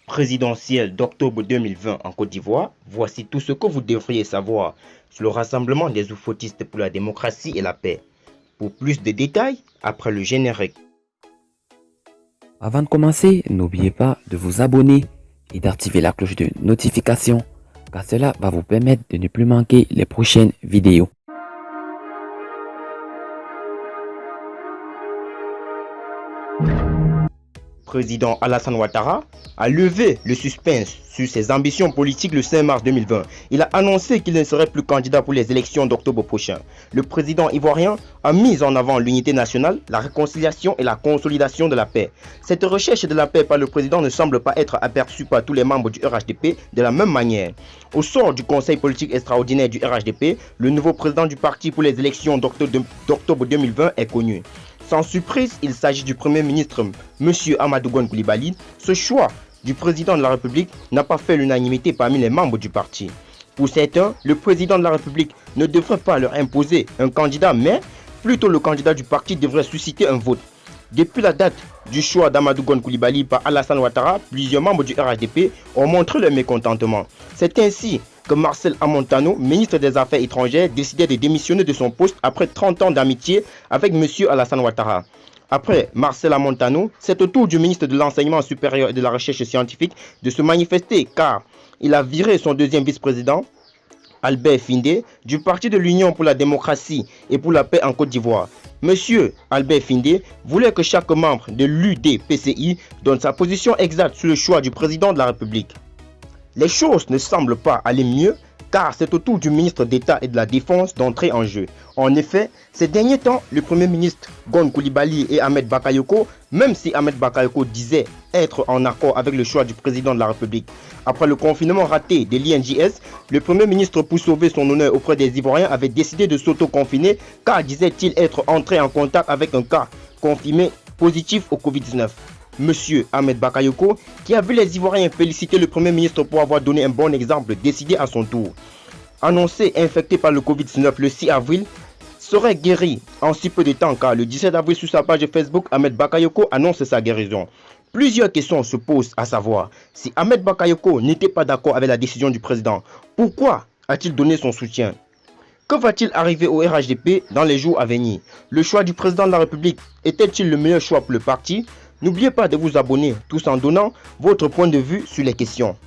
présidentielle d'octobre 2020 en Côte d'Ivoire, voici tout ce que vous devriez savoir sur le rassemblement des oufoutistes pour la démocratie et la paix. Pour plus de détails, après le générique. Avant de commencer, n'oubliez pas de vous abonner et d'activer la cloche de notification car cela va vous permettre de ne plus manquer les prochaines vidéos. Président Alassane Ouattara a levé le suspense sur ses ambitions politiques le 5 mars 2020. Il a annoncé qu'il ne serait plus candidat pour les élections d'octobre prochain. Le président ivoirien a mis en avant l'unité nationale, la réconciliation et la consolidation de la paix. Cette recherche de la paix par le président ne semble pas être aperçue par tous les membres du RHDP de la même manière. Au sort du conseil politique extraordinaire du RHDP, le nouveau président du parti pour les élections d'octobre 2020 est connu. Sans surprise, il s'agit du Premier ministre M. Amadou Gon Coulibaly. Ce choix du président de la République n'a pas fait l'unanimité parmi les membres du parti. Pour certains, le président de la République ne devrait pas leur imposer un candidat, mais plutôt le candidat du parti devrait susciter un vote. Depuis la date du choix d'Amadou Gon Coulibaly par Alassane Ouattara, plusieurs membres du RHDP ont montré leur mécontentement. C'est ainsi que Marcel Amontano, ministre des Affaires étrangères, décidait de démissionner de son poste après 30 ans d'amitié avec M. Alassane Ouattara. Après Marcel Amontano, c'est au tour du ministre de l'Enseignement supérieur et de la Recherche scientifique de se manifester car il a viré son deuxième vice-président, Albert Findé, du Parti de l'Union pour la démocratie et pour la paix en Côte d'Ivoire. Monsieur Albert Findé voulait que chaque membre de l'UDPCI donne sa position exacte sur le choix du président de la République. Les choses ne semblent pas aller mieux car c'est au tour du ministre d'État et de la Défense d'entrer en jeu. En effet, ces derniers temps, le Premier ministre Gon Coulibaly et Ahmed Bakayoko, même si Ahmed Bakayoko disait être en accord avec le choix du président de la République. Après le confinement raté de l'INJS, le Premier ministre, pour sauver son honneur auprès des Ivoiriens, avait décidé de s'auto-confiner car disait-il être entré en contact avec un cas confirmé positif au Covid-19. Monsieur Ahmed Bakayoko, qui a vu les Ivoiriens féliciter le Premier ministre pour avoir donné un bon exemple, décidé à son tour. Annoncé infecté par le Covid-19 le 6 avril, serait guéri en si peu de temps car le 17 avril sur sa page Facebook, Ahmed Bakayoko annonce sa guérison. Plusieurs questions se posent à savoir si Ahmed Bakayoko n'était pas d'accord avec la décision du président. Pourquoi a-t-il donné son soutien? Que va-t-il arriver au RHDP dans les jours à venir? Le choix du président de la République était-il le meilleur choix pour le parti? N'oubliez pas de vous abonner, tous en donnant votre point de vue sur les questions.